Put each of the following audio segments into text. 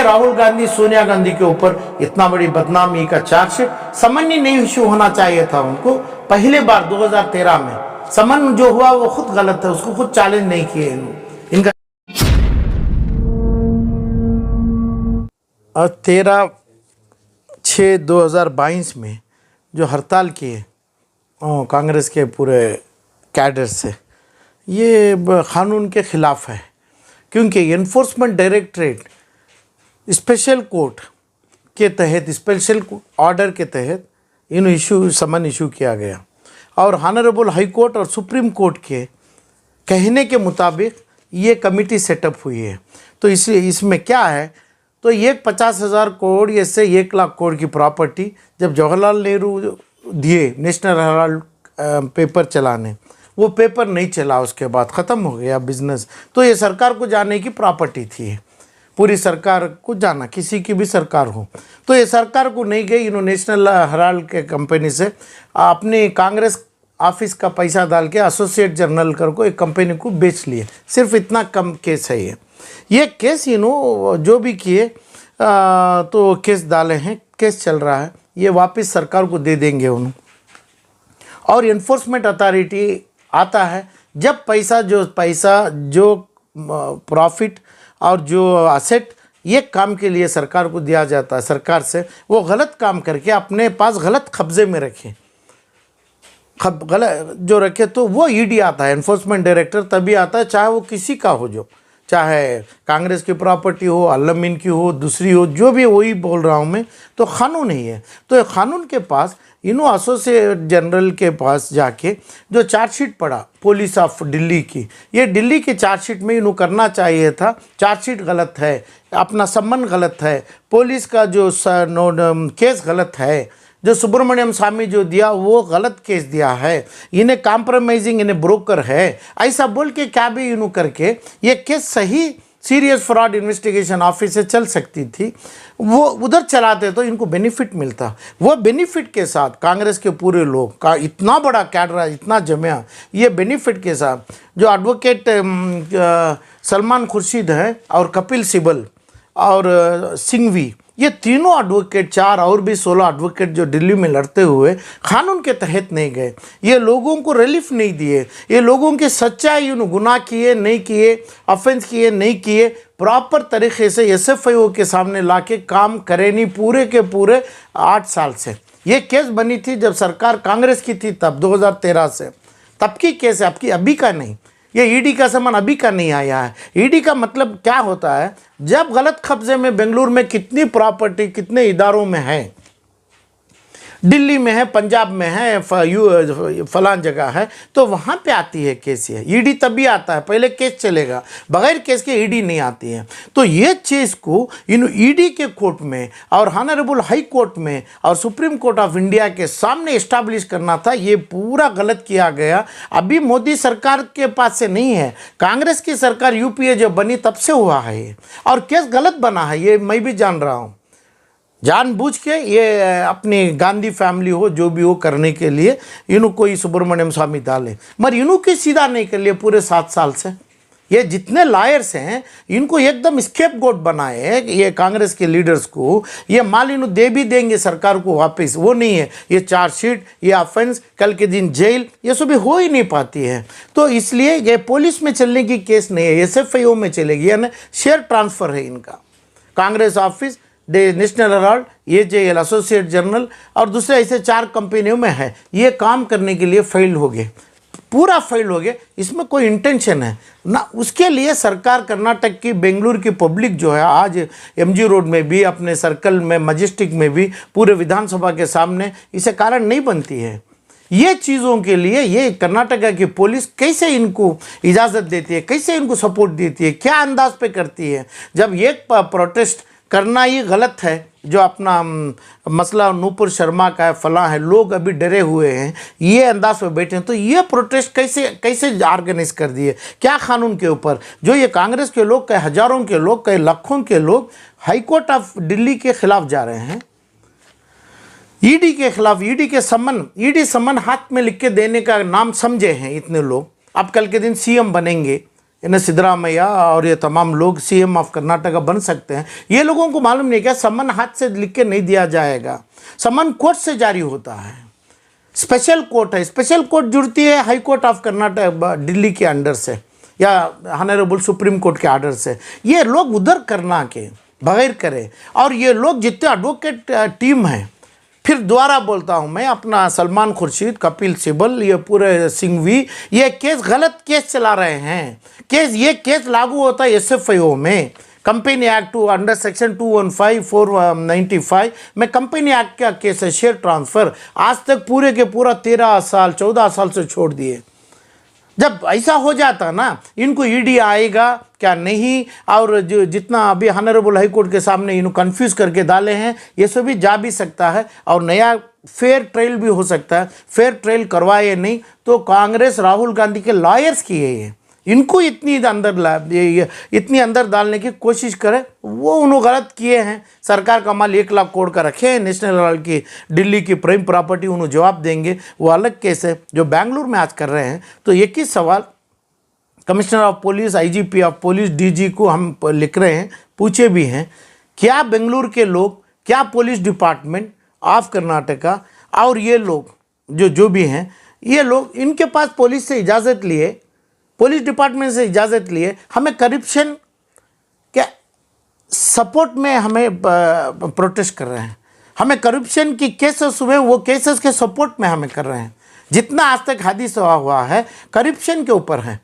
राहुल गांधी सोनिया गांधी के ऊपर इतना बड़ी बदनामी का चार्जशीट समन ही नहीं इश्यू होना चाहिए था उनको। पहले बार 2013 में समन जो हुआ वो खुद गलत है, उसको खुद चैलेंज नहीं किए इनका। 13/6/2022 में जो हड़ताल किए कांग्रेस के पूरे कैडर से, ये कानून के ख़िलाफ़ है, क्योंकि एनफोर्समेंट डायरेक्टरेट स्पेशल कोर्ट के तहत, स्पेशल ऑर्डर के तहत समन इशू किया गया और ऑनरेबल हाई कोर्ट और सुप्रीम कोर्ट के कहने के मुताबिक ये कमेटी सेटअप हुई है। तो इसमें क्या है, तो ये 50,000 करोड़ या से 1 लाख करोड़ की प्रॉपर्टी जब जवाहरलाल नेहरू दिए नेशनल हेराल्ड पेपर चलाने, वो पेपर नहीं चला, उसके बाद ख़त्म हो गया बिजनेस। तो ये सरकार को जाने की प्रॉपर्टी थी, पूरी सरकार को जाना, किसी की भी सरकार हो। तो ये सरकार को नहीं गई, इन्होंने नेशनल हेराल्ड के कंपनी से अपने कांग्रेस ऑफिस का पैसा डाल के एसोसिएट जर्नल को एक कंपनी को बेच लिए। सिर्फ इतना कम केस है ये केस जो भी किए तो केस डाले हैं, केस चल रहा है, ये वापस सरकार को दे देंगे उन्होंने। और इन्फोर्समेंट अथॉरिटी आता है जब पैसा जो प्रॉफिट और जो असेट ये काम के लिए सरकार को दिया जाता है, सरकार से वो गलत काम करके अपने पास गलत कब्जे में रखे, गलत जो रखे, तो वो ईडी आता है, एनफोर्समेंट डायरेक्टर तभी आता है, चाहे वो किसी का हो, जो चाहे कांग्रेस की प्रॉपर्टी हो, अल्लमीन की हो, दूसरी हो, जो भी, वही बोल रहा हूँ मैं। तो कानून ही है, तो कानून के पास एसोसिएट जनरल के पास जाके जो चार्जशीट पड़ा पुलिस ऑफ दिल्ली की, ये दिल्ली की चार्जशीट में इन्हों करना चाहिए था, चार्जशीट गलत है, अपना सम्मन गलत है, पुलिस का जो केस गलत है, जो सुब्रमण्यम स्वामी जो दिया वो गलत केस दिया है, इन्हें कॉम्प्रोमाइजिंग, इन्हें ब्रोकर है, ऐसा बोल के क्या भी इन्हों करके ये केस सही सीरियस फ्रॉड इन्वेस्टिगेशन ऑफिस से चल सकती थी, वो उधर चलाते तो इनको बेनिफिट मिलता। वो बेनिफिट के साथ कांग्रेस के पूरे लोग का इतना बड़ा कैडर, इतना जमिया, ये बेनिफिट के साथ जो एडवोकेट सलमान खुर्शीद है और कपिल सिब्बल और सिंघवी, ये तीनों एडवोकेट, 4 और भी 16 एडवोकेट जो दिल्ली में लड़ते हुए कानून के तहत नहीं गए, ये लोगों को रिलीफ नहीं दिए, ये लोगों के सच्चाई, गुनाह किए नहीं किए, ऑफेंस किए नहीं किए, प्रॉपर तरीके से एसएफआईओ के सामने लाके काम करे नहीं पूरे के पूरे 8 साल से। ये केस बनी थी जब सरकार कांग्रेस की थी, तब 2013 से, तब की केस है, आपकी अभी का नहीं। ये ईडी का सामान अभी का नहीं आया है। ईडी का मतलब क्या होता है, जब गलत कब्जे में बेंगलुरु में कितनी प्रॉपर्टी कितने इदारों में है, दिल्ली में है, पंजाब में है, फलान जगह है, तो वहाँ पे आती है केस। ये ईडी तभी आता है, पहले केस चलेगा, बगैर केस के ईडी नहीं आती है। तो ये चीज़ को ईडी के कोर्ट में और ऑनरेबल हाई कोर्ट में और सुप्रीम कोर्ट ऑफ इंडिया के सामने इस्टेब्लिश करना था, ये पूरा गलत किया गया। अभी मोदी सरकार के पास से नहीं है, कांग्रेस की सरकार यूपीए जो बनी तब से हुआ है ये, और केस गलत बना है, ये मैं भी जान रहा हूँ, जानबूझ के ये अपनी गांधी फैमिली हो जो भी हो करने के लिए इन्हों कोई सुब्रमण्यम स्वामी डाले, मगर इन्हों की सीधा नहीं कर लिया पूरे 7 साल से। ये जितने लायर्स हैं इनको एकदम स्केप गोट बनाए, ये कांग्रेस के लीडर्स को, ये माल इन्हों दे भी देंगे सरकार को वापस, वो नहीं है, ये चार्जशीट, ये ऑफेंस, कल के दिन जेल, ये सब हो ही नहीं पाती है। तो इसलिए ये पुलिस में चलने की केस नहीं है, एसएफआईओ में चलेगी, यानी शेयर ट्रांसफ़र है इनका। Congress office, national Herald, AJL associate journal और दूसरे ऐसे 4 कंपनियों में है, ये काम करने के लिए फेल हो गए, पूरा फेल हो गए। इसमें कोई इंटेंशन है ना, उसके लिए सरकार कर्नाटक की, बेंगलुरु की पब्लिक जो है आज एमजी रोड में भी, अपने सर्कल में, मजेस्टिक में भी, पूरे विधानसभा के सामने इसे कारण नहीं बनती है। ये चीज़ों के लिए ये कर्नाटका की पुलिस कैसे इनको इजाज़त देती है, कैसे इनको सपोर्ट देती है, क्या अंदाज पे करती है। जब ये प्रोटेस्ट करना ही गलत है, जो अपना मसला नूपुर शर्मा का है, फलां है, लोग अभी डरे हुए हैं, ये अंदाज में बैठे हैं, तो ये प्रोटेस्ट कैसे ऑर्गेनाइज कर दिए, क्या कानून के ऊपर। जो ये कांग्रेस के लोग, कई हज़ारों के लोग, कई लाखों के लोग हाई कोर्ट ऑफ दिल्ली के खिलाफ जा रहे हैं, ईडी के खिलाफ, ईडी के समन हाथ में लिख के देने का नाम समझे हैं इतने लोग। अब कल के दिन सीएम बनेंगे, इन्हें सिद्धरामैया और ये तमाम लोग सीएम ऑफ कर्नाटका बन सकते हैं। ये लोगों को मालूम नहीं क्या समन हाथ से लिख के नहीं दिया जाएगा, समन कोर्ट से जारी होता है, स्पेशल कोर्ट है, स्पेशल कोर्ट जुड़ती है high court of Karnataka Delhi के अंडर से या ऑनरेबल सुप्रीम कोर्ट के आर्डर से। ये लोग उधर करना के बगैर करे, और ये लोग जितने एडवोकेट टीम है, फिर दोबारा बोलता हूँ मैं, अपना सलमान खुर्शीद, कपिल सिब्बल, ये पूरे सिंघवी, ये केस गलत केस चला रहे हैं। ये केस लागू होता है एसएफआईओ में, कंपनी एक्ट 2 अंडर सेक्शन 215 495 में कंपनी एक्ट का केस है, शेयर ट्रांसफ़र। आज तक पूरे के पूरा 13 साल 14 साल से छोड़ दिए। जब ऐसा हो जाता ना, इनको ईडी आएगा क्या नहीं, और जो जितना अभी ऑनरेबल हाई कोर्ट के सामने इन्हों कंफ्यूज करके डाले हैं, ये सब भी जा भी सकता है और नया फेयर ट्रायल भी हो सकता है। फेयर ट्रायल करवाए नहीं तो कांग्रेस राहुल गांधी के लॉयर्स किए ये, इनको इतनी अंदर डालने की कोशिश करे, वो उन्होंने गलत किए हैं। सरकार का माल 1 लाख करोड़ का रखे हैं, नेशनल हेराल्ड की दिल्ली की प्राइम प्रॉपर्टी, उन्होंने जवाब देंगे, वो अलग केस है। जो बेंगलुरु में आज कर रहे हैं, तो एक ही सवाल commissioner of police, IGP of police, DG को हम लिख रहे हैं, पूछे भी हैं, क्या बेंगलुरु के लोग, क्या पुलिस डिपार्टमेंट ऑफ कर्नाटका और ये लोग जो भी हैं, ये लोग इनके पास पुलिस से इजाज़त लिए, पुलिस डिपार्टमेंट से इजाज़त लिए, हमें करप्शन क्या सपोर्ट में हमें प्रोटेस्ट कर रहे हैं, हमें करप्शन की केसेस हुए वो केसेस के सपोर्ट में हमें कर रहे हैं। जितना आज तक हादसा हुआ है करप्शन के ऊपर है,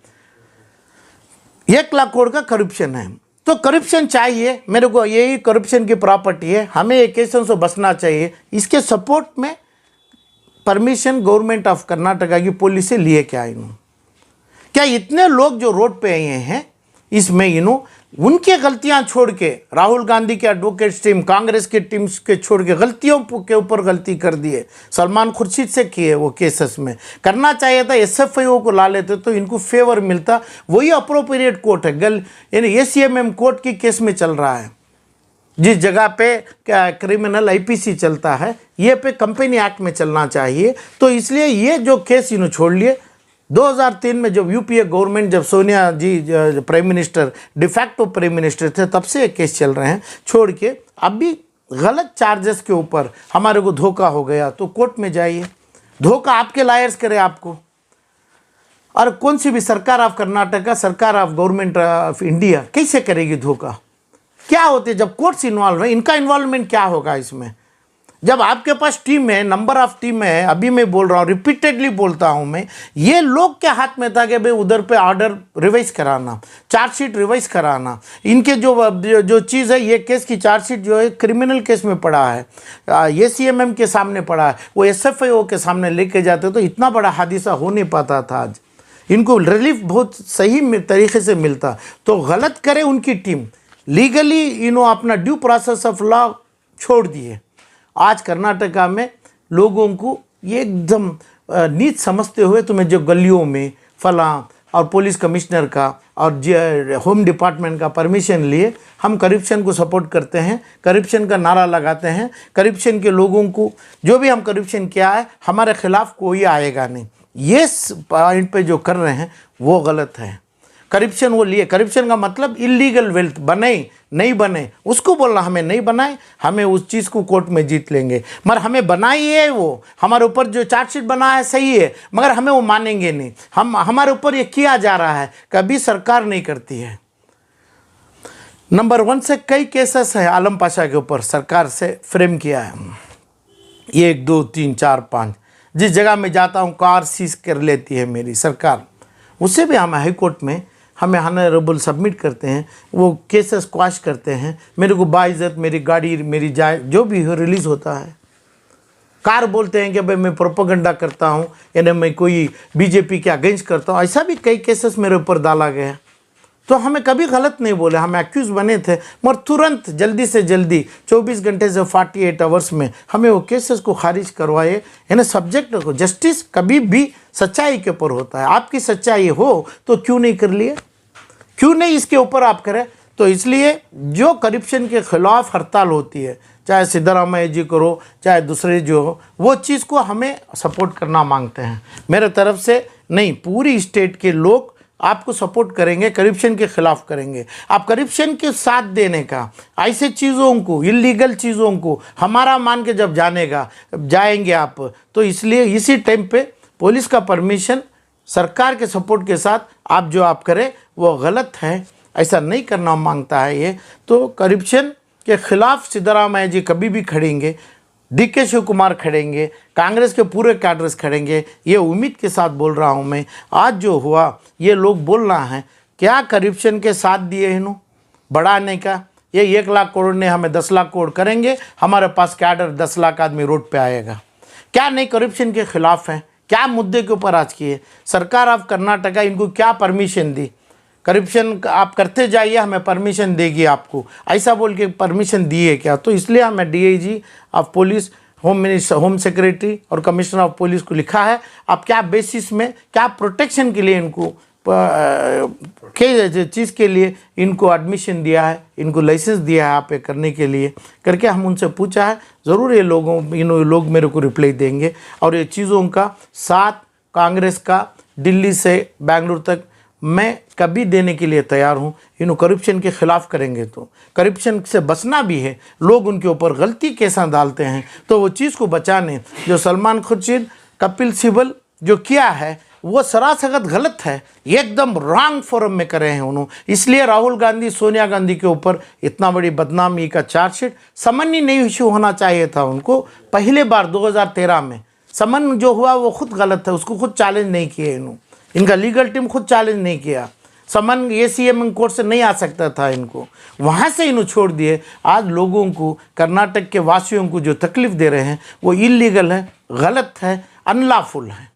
1 लाख करोड़ का करप्शन है, तो करप्शन चाहिए मेरे को, यही करप्शन की प्रॉपर्टी है, हमें ये केसों से बचना चाहिए। इसके सपोर्ट में परमिशन गवर्नमेंट ऑफ कर्नाटका की पुलिस से लिए क्या इन्होंने, क्या इतने लोग जो रोड पे आए हैं इसमें उनके गलतियां छोड़ के, राहुल गांधी के एडवोकेट्स टीम, कांग्रेस की टीम के छोड़ के गलतियों के ऊपर गलती कर दिए, सलमान खुर्शीद से किए वो केसेस में। करना चाहिए था एसएफआईओ को ला लेते तो इनको फेवर मिलता, वही अप्रोप्रिएट कोर्ट है, यानी एसीएमएम कोर्ट की केस में चल रहा है, जिस जगह पे क्रिमिनल आईपीसी चलता है, ये पे कंपनी एक्ट में चलना चाहिए। तो इसलिए ये जो केस इन्होंने छोड़ लिए। 2003 में जब यूपीए गवर्नमेंट, जब Sonia ji prime minister, de facto prime minister थे, तब से ये केस चल रहे हैं छोड़ के। अभी गलत चार्जेस के ऊपर हमारे को धोखा हो गया तो कोर्ट में जाइए, धोखा आपके लायर्स करे आपको। और कौन सी भी सरकार ऑफ कर्नाटका, सरकार ऑफ गवर्नमेंट ऑफ इंडिया कैसे करेगी धोखा? क्या होते जब कोर्ट्स इन्वॉल्व है, इनका इन्वॉल्वमेंट क्या होगा इसमें? जब आपके पास टीम है, नंबर ऑफ टीम है, अभी मैं बोल रहा हूँ, रिपीटेडली बोलता हूँ मैं, ये लोग के हाथ में था कि भाई उधर पे ऑर्डर रिवाइज कराना, चार्जशीट रिवाइज कराना, इनके जो चीज़ है, ये केस की चार्जशीट जो है क्रिमिनल केस में पड़ा है, एसीएमएम के सामने पड़ा है, वो एसएफआईओ के सामने लेके जाते तो इतना बड़ा हादसा हो नहीं पाता था। आज इनको रिलीफ बहुत सही तरीके से मिलता। तो गलत करे उनकी टीम, लीगली अपना ड्यू प्रोसेस ऑफ लॉ छोड़ दिए। आज कर्नाटका में लोगों को ये एकदम नीच समझते हुए तुम्हें जो गलियों में फला और पुलिस कमिश्नर का और होम डिपार्टमेंट का परमिशन लिए हम करप्शन को सपोर्ट करते हैं, करप्शन का नारा लगाते हैं, करप्शन के लोगों को जो भी हम करप्शन किया है हमारे खिलाफ कोई आएगा नहीं, ये पॉइंट पे जो कर रहे हैं वो गलत है। करप्शन वो लिए, करप्शन का मतलब इलीगल वेल्थ बने नहीं बने उसको बोलना, हमें नहीं बनाए, हमें उस चीज़ को कोर्ट में जीत लेंगे, मगर हमें बनाई है, वो हमारे ऊपर जो चार्जशीट बना है सही है, मगर हमें वो मानेंगे नहीं, हमारे ऊपर ये किया जा रहा है, कभी सरकार नहीं करती है। नंबर 1 से कई केसेस है आलम पाशा के ऊपर सरकार से फ्रेम किया है, 1 2 3 4 5, जिस जगह में जाता हूँ कार सीज कर लेती है मेरी सरकार, उससे भी हम हाई कोर्ट में हमें ऑनरेबल सबमिट करते हैं, वो केसेस क्वाश करते हैं, मेरे को बाइज्जत मेरी गाड़ी मेरी जाए जो भी हो रिलीज़ होता है। कार बोलते हैं कि भाई मैं प्रोपेगेंडा करता हूँ, यानी मैं कोई बीजेपी के अगेंस्ट करता हूँ, ऐसा भी कई केसेस मेरे ऊपर डाला गया। तो हमें कभी गलत नहीं बोले, हम एक्यूज़ बने थे, मगर तुरंत जल्दी से जल्दी 24 घंटे से 48 आवर्स में हमें वो केसेस को खारिज करवाए। यानी सब्जेक्ट को जस्टिस कभी भी सच्चाई के ऊपर होता है, आपकी सच्चाई हो तो क्यों नहीं कर लिए, क्यों नहीं इसके ऊपर आप करें। तो इसलिए जो करप्शन के खिलाफ हड़ताल होती है, चाहे सिद्धरामैया जी करो चाहे दूसरे जो हो, वो चीज़ को हमें सपोर्ट करना मांगते हैं। मेरे तरफ से नहीं, पूरी स्टेट के लोग आपको सपोर्ट करेंगे, करप्शन के खिलाफ करेंगे। आप करप्शन के साथ देने का, ऐसे चीज़ों को, इलीगल चीज़ों को हमारा मान के जब जाएंगे आप, तो इसलिए इसी टाइम पे पुलिस का परमिशन सरकार के सपोर्ट के साथ आप जो आप करें वो गलत है, ऐसा नहीं करना मांगता है ये। तो करप्शन के खिलाफ सिद्धरामैया जी कभी भी खड़ेंगे, DK शिव कुमार खड़ेंगे, कांग्रेस के पूरे कैडर्स खड़ेंगे, ये उम्मीद के साथ बोल रहा हूँ मैं। आज जो हुआ ये लोग बोल रहा है क्या करप्शन के साथ दिए इन्हों बढ़ाने का, ये 1 लाख करोड़ ने हमें 10 लाख करोड़ करेंगे, हमारे पास कैडर 10 लाख आदमी रोड पे आएगा। क्या नहीं करप्शन के खिलाफ है, क्या मुद्दे के ऊपर आज किए सरकार ऑफ कर्नाटका, इनको क्या परमिशन दी, करप्शन आप करते जाइए हमें परमिशन देगी आपको, ऐसा बोल के परमिशन दिए क्या। तो इसलिए हमें DIG of police, home secretary और कमिश्नर ऑफ पुलिस को लिखा है, आप क्या बेसिस में, क्या प्रोटेक्शन के लिए इनको के चीज़ के लिए इनको एडमिशन दिया है, इनको लाइसेंस दिया है आप करने के लिए करके हम उनसे पूछा है। ज़रूर ये लोग मेरे को रिप्लाई देंगे। और ये चीज़ों का साथ कांग्रेस का दिल्ली से बेंगलुरु तक मैं कभी देने के लिए तैयार हूँ। इन्हों करप्शन के खिलाफ करेंगे तो करप्शन से बचना भी है। लोग उनके ऊपर गलती कैसा डालते हैं तो वो चीज़ को बचाने, जो सलमान खुर्शीद, कपिल सिब्बल जो किया है वो सरासर गलत है, एकदम रॉन्ग फोरम में करे हैं उन्होंने। इसलिए राहुल गांधी, सोनिया गांधी के ऊपर इतना बड़ी बदनामी का चार्जशीट समन ही नहीं इशू होना चाहिए था उनको। पहले बार 2013 में समन जो हुआ वो खुद गलत है, उसको खुद चैलेंज नहीं किया इन्होंने, इनका लीगल टीम खुद चैलेंज नहीं किया। समन ACM कोर्ट से नहीं आ सकता था, इनको वहाँ से इन्होंने छोड़ दिए। आज लोगों को, कर्नाटक के वासियों को जो तकलीफ़ दे रहे हैं वो इलीगल है, गलत है, अनलॉफुल है।